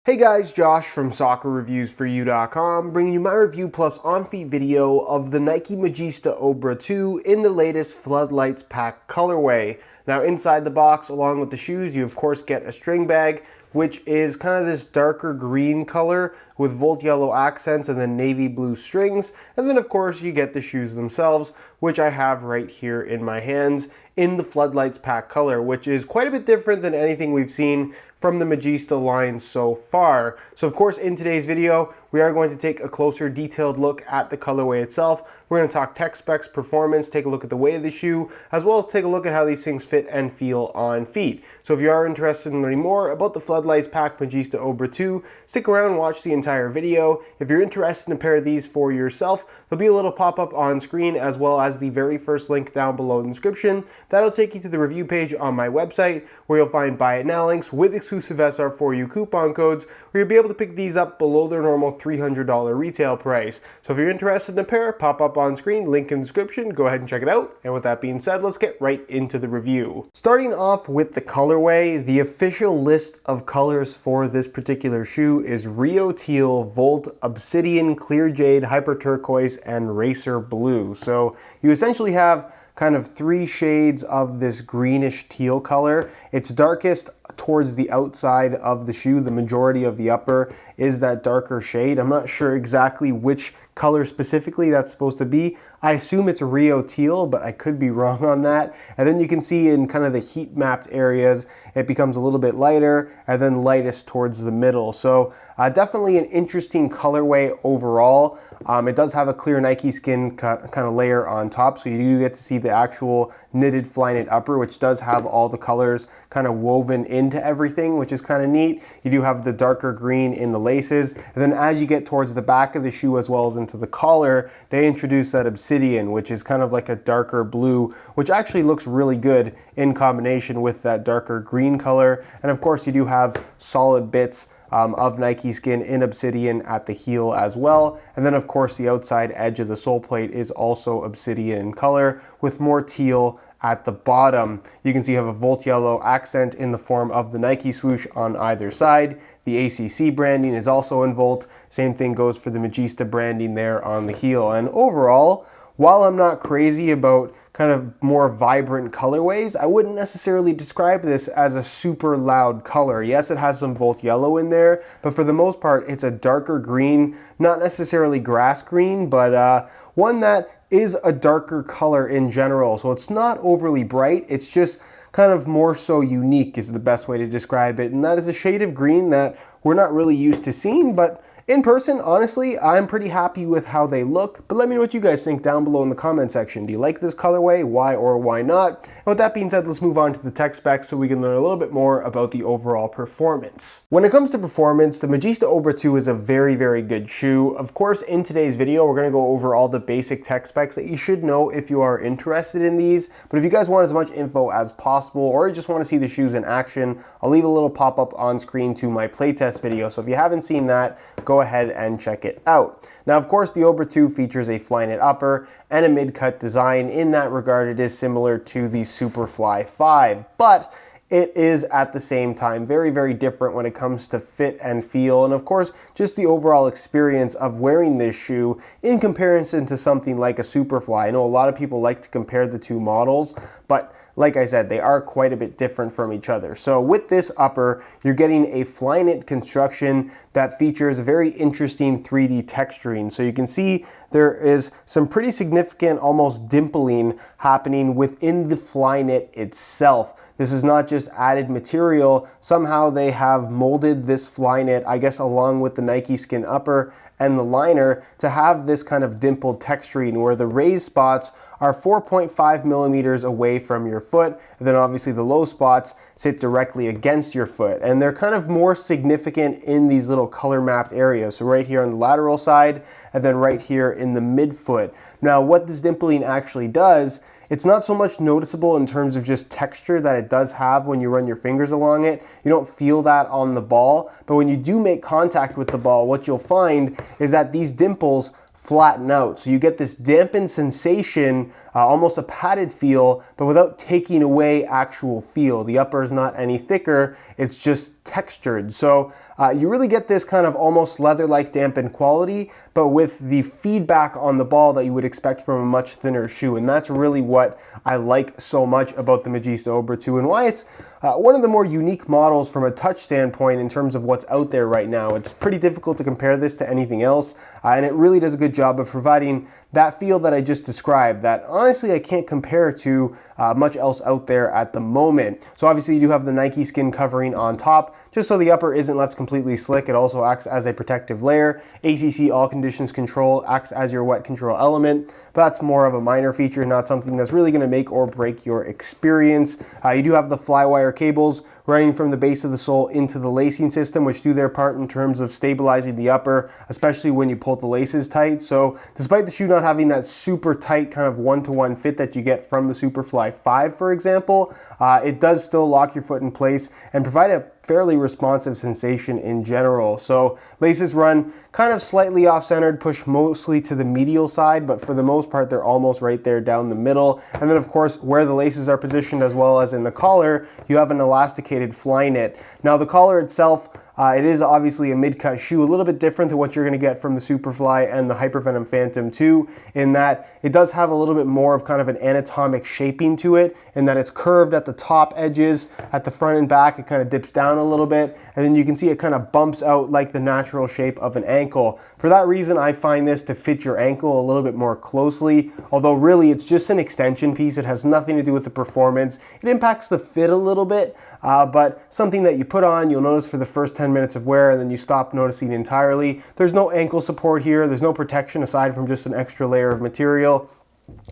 Hey guys, Josh from SoccerReviewsForYou.com, bringing you my review plus on-feet video of the Nike Magista Obra 2 in the latest Floodlights pack colorway. Now inside the box, along with the shoes, you of course get a string bag, which is kind of this darker green color with volt yellow accents and then navy blue strings. And then of course you get the shoes themselves, which I have right here in my hands in the Floodlights pack color, which is quite a bit different than anything we've seen from the Magista line so far. So of course in today's video, we are going to take a closer detailed look at the colorway itself. We're going to talk tech specs, performance, take a look at the weight of the shoe, as well as take a look at how these things fit and feel on feet. So if you are interested in learning more about the Floodlights pack Magista Obra 2, stick around and watch the entire video. If you're interested in a pair of these for yourself, there'll be a little pop-up on screen as well as the very first link down below in the description. That'll take you to the review page on my website where you'll find buy it now links with exclusive SR4U coupon codes where you'll be able to pick these up below their normal $300 retail price. So if you're interested in a pair, pop up on screen, link in the description, go ahead and check it out. And with that being said, let's get right into the review. Starting off with the colorway, the official list of colors for this particular shoe is Rio Teal, Volt, Obsidian, Clear Jade, Hyper Turquoise, and Racer Blue. So you essentially have kind of three shades of this greenish teal color. It's darkest towards the outside of the shoe. The majority of the upper is that darker shade. I'm not sure exactly which color specifically that's supposed to be. I assume it's Rio Teal, but I could be wrong on that. And then you can see in kind of the heat mapped areas, it becomes a little bit lighter and then lightest towards the middle. So definitely an interesting colorway overall. It does have a clear Nike skin kind of layer on top, so you do get to see the actual knitted Flyknit upper, which does have all the colors kind of woven into everything, which is kind of neat. You do have the darker green in the laces, and then as you get towards the back of the shoe as well as into the collar, they introduce that Obsidian, which is kind of like a darker blue, which actually looks really good in combination with that darker green color. And of course you do have solid bits of Nike skin in Obsidian at the heel as well. And then of course the outside edge of the sole plate is also Obsidian in color with more teal at the bottom. You can see you have a Volt yellow accent in the form of the Nike swoosh on either side. The ACC branding is also in Volt. Same thing goes for the Magista branding there on the heel. And overall, while I'm not crazy about kind of more vibrant colorways, I wouldn't necessarily describe this as a super loud color. Yes, it has some Volt yellow in there, but for the most part, it's a darker green, not necessarily grass green, but one that is a darker color in general. So it's not overly bright, it's just kind of more so unique is the best way to describe it. And that is a shade of green that we're not really used to seeing, but in person, honestly, I'm pretty happy with how they look, but let me know what you guys think down below in the comment section. Do you like this colorway? Why or why not? And with that being said, let's move on to the tech specs so we can learn a little bit more about the overall performance. When it comes to performance, the Magista Obra 2 is a very, very good shoe. Of course, in today's video, we're gonna go over all the basic tech specs that you should know if you are interested in these. But if you guys want as much info as possible, or you just wanna see the shoes in action, I'll leave a little pop-up on screen to my playtest video. So if you haven't seen that, go ahead and check it out. Now, of course, the Obra 2 features a Flyknit upper and a mid-cut design. In that regard, it is similar to the Superfly 5, but it is at the same time very, very different when it comes to fit and feel, and of course, just the overall experience of wearing this shoe in comparison to something like a Superfly. I know a lot of people like to compare the two models, but like I said, they are quite a bit different from each other. So with this upper, you're getting a Flyknit construction that features a very interesting 3D texturing. So you can see there is some pretty significant almost dimpling happening within the Flyknit itself. This is not just added material. Somehow they have molded this Flyknit, I guess, along with the Nike skin upper and the liner to have this kind of dimpled texturing where the raised spots are 4.5 millimeters away from your foot, and then obviously the low spots sit directly against your foot, and they're kind of more significant in these little color mapped areas. So right here on the lateral side and then right here in the midfoot. Now what this dimpling actually does, it's not so much noticeable in terms of just texture that it does have when you run your fingers along it. You don't feel that on the ball, but when you do make contact with the ball, what you'll find is that these dimples flatten out. So you get this dampened sensation almost a padded feel, but without taking away actual feel. The upper is not any thicker, it's just textured. So you really get this kind of almost leather-like dampened quality, but with the feedback on the ball that you would expect from a much thinner shoe. And that's really what I like so much about the Magista Obra 2 and why it's one of the more unique models from a touch standpoint in terms of what's out there right now. It's pretty difficult to compare this to anything else, and it really does a good job of providing that feel that I just described that honestly I can't compare to much else out there at the moment. So obviously you do have the Nike skin covering on top, just so the upper isn't left completely slick. It also acts as a protective layer. ACC all conditions control acts as your wet control element, but that's more of a minor feature, not something that's really going to make or break your experience. You do have the flywire cables running from the base of the sole into the lacing system, which do their part in terms of stabilizing the upper, especially when you pull the laces tight. So despite the shoe not having that super tight kind of one-to-one fit that you get from the Superfly 5, for example, it does still lock your foot in place and provide a fairly responsive sensation in general. So laces run kind of slightly off-centered, push mostly to the medial side, but for the most part they're almost right there down the middle. And then of course where the laces are positioned as well as in the collar, you have an elasticated fly knit. Now the collar itself, it is obviously a mid-cut shoe, a little bit different than what you're going to get from the Superfly and the Hypervenom Phantom 2, in that it does have a little bit more of kind of an anatomic shaping to it, in that it's curved at the top edges, at the front and back it kind of dips down a little bit, and then you can see it kind of bumps out like the natural shape of an ankle. For that reason, I find this to fit your ankle a little bit more closely, although really it's just an extension piece. It has nothing to do with the performance. It impacts the fit a little bit, but something that you put on, you'll notice for the first 10 minutes of wear and then you stop noticing entirely. There's no ankle support here. There's no protection aside from just an extra layer of material.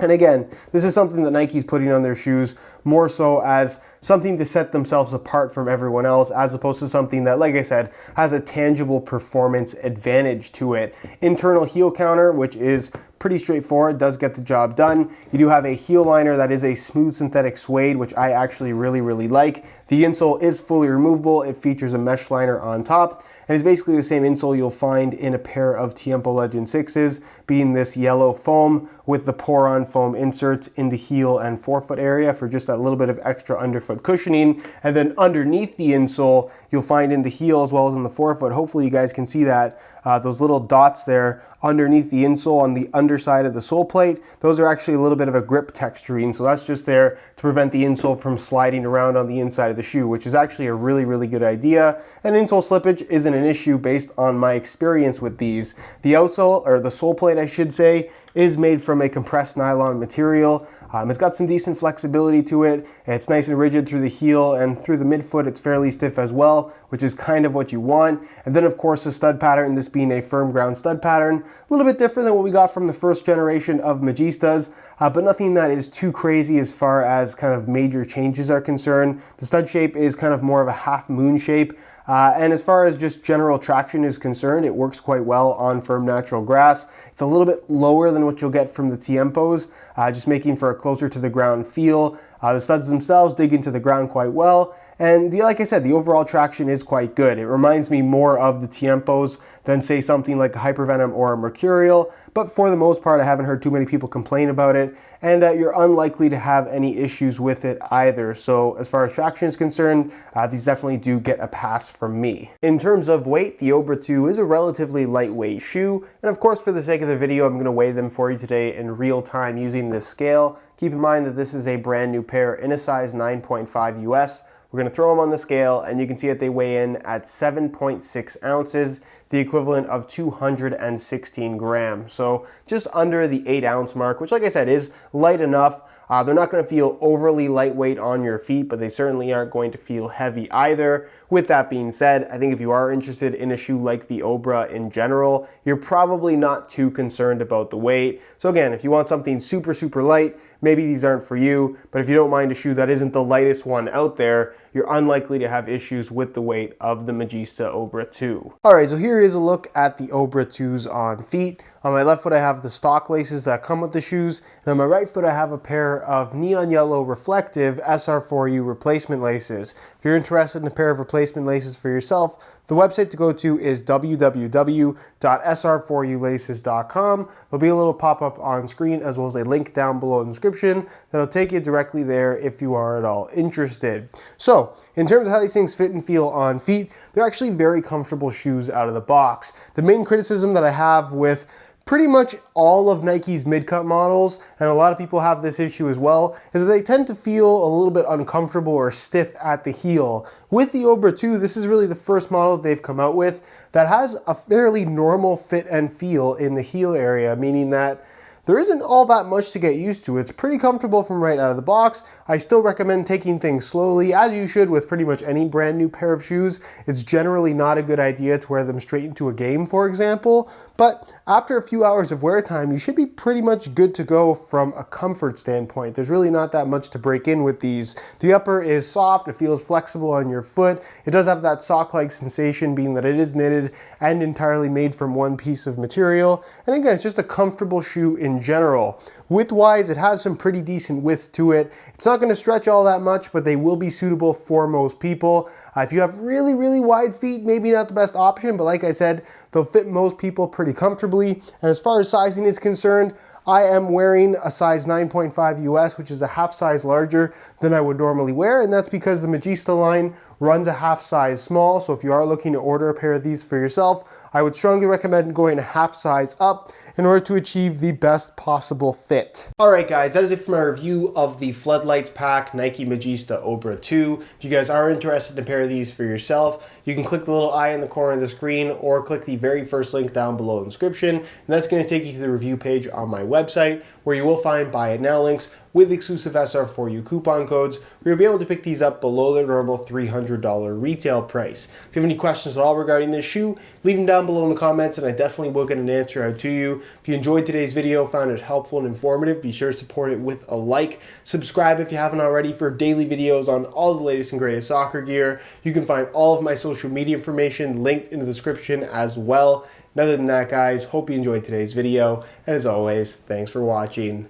And again, this is something that Nike's putting on their shoes more so as something to set themselves apart from everyone else, as opposed to something that, like I said, has a tangible performance advantage to it. Internal heel counter, which is pretty straightforward, does get the job done. You do have a heel liner that is a smooth synthetic suede, which I actually really like. The insole is fully removable. It features a mesh liner on top, and it's basically the same insole you'll find in a pair of Tiempo Legend 6s, being this yellow foam with the pour-on foam inserts in the heel and forefoot area for just a little bit of extra underfoot cushioning. And then underneath the insole, you'll find in the heel as well as in the forefoot, hopefully you guys can see that, those little dots there underneath the insole on the underside of the sole plate. Those are actually a little bit of a grip texturing, so that's just there to prevent the insole from sliding around on the inside of the shoe, which is actually a really good idea. And insole slippage isn't an issue based on my experience with these. The outsole, or the sole plate I should say, is made from a compressed nylon material. It's got some decent flexibility to it. It's nice and rigid through the heel, and through the midfoot it's fairly stiff as well, which is kind of what you want. And then of course the stud pattern, this being a firm ground stud pattern, a little bit different than what we got from the first generation of Magistas, but nothing that is too crazy as far as kind of major changes are concerned. The stud shape is kind of more of a half moon shape. And as far as just general traction is concerned, it works quite well on firm natural grass. It's a little bit lower than what you'll get from the Tiempos, just making for a closer to the ground feel. The studs themselves dig into the ground quite well. And like I said, the overall traction is quite good. It reminds me more of the Tiempos than say something like a Hypervenom or a Mercurial, but for the most part I haven't heard too many people complain about it, and you're unlikely to have any issues with it either. So as far as traction is concerned, these definitely do get a pass from me. In terms of weight, the Obra 2 is a relatively lightweight shoe, and of course for the sake of the video I'm going to weigh them for you today in real time using this scale. Keep in mind that this is a brand new pair in a size 9.5 US. We're going to throw them on the scale, and you can see that they weigh in at 7.6 ounces, the equivalent of 216 grams. So just under the 8 ounce mark, which like I said is light enough. They're not going to feel overly lightweight on your feet, but they certainly aren't going to feel heavy either. With that being said, I think if you are interested in a shoe like the Obra in general, you're probably not too concerned about the weight. So again, if you want something super light, maybe these aren't for you, but if you don't mind a shoe that isn't the lightest one out there, you're unlikely to have issues with the weight of the Magista Obra 2. Alright, so here is a look at the Obra 2s on feet. On my left foot I have the stock laces that come with the shoes, and on my right foot I have a pair of neon yellow reflective SR4U replacement laces. If you're interested in a pair of replacement laces for yourself, The website to go to is www.sr4ulaces.com. There'll be a little pop-up on screen as well as a link down below in the description that'll take you directly there if you are at all interested. So, in terms of how these things fit and feel on feet, they're actually very comfortable shoes out of the box. The main criticism that I have with pretty much all of Nike's mid-cut models, and a lot of people have this issue as well, is that they tend to feel a little bit uncomfortable or stiff at the heel. With the Obra 2, this is really the first model they've come out with that has a fairly normal fit and feel in the heel area, meaning that there isn't all that much to get used to. It's pretty comfortable from right out of the box. I still recommend taking things slowly, as you should with pretty much any brand new pair of shoes. It's generally not a good idea to wear them straight into a game, for example, but after a few hours of wear time, you should be pretty much good to go from a comfort standpoint. There's really not that much to break in with these. The upper is soft, it feels flexible on your foot. It does have that sock-like sensation, being that it is knitted and entirely made from one piece of material. And again, it's just a comfortable shoe in general. Width-wise, it has some pretty decent width to it. It's not going to stretch all that much, but they will be suitable for most people. If you have really, really wide feet, maybe not the best option, but like I said, they'll fit most people pretty comfortably. And as far as sizing is concerned, I am wearing a size 9.5 US, which is a half size larger than I would normally wear, and that's because the Magista line runs a half size small, so if you are looking to order a pair of these for yourself, I would strongly recommend going a half size up in order to achieve the best possible fit. Alright guys, that is it for my review of the Floodlights pack Nike Magista Obra 2. If you guys are interested in a pair of these for yourself, you can click the little eye in the corner of the screen or click the very first link down below in the description, and that's going to take you to the review page on my website where you will find buy it now links with exclusive SR4U coupon codes where you'll be able to pick these up below their normal $300 retail price. If you have any questions at all regarding this shoe, leave them down below in the comments and I definitely will get an answer out to you. If you enjoyed today's video, found it helpful and informative, be sure to support it with a like. Subscribe if you haven't already for daily videos on all the latest and greatest soccer gear. You can find all of my social media information linked in the description as well. And other than that, guys, hope you enjoyed today's video, and as always, thanks for watching.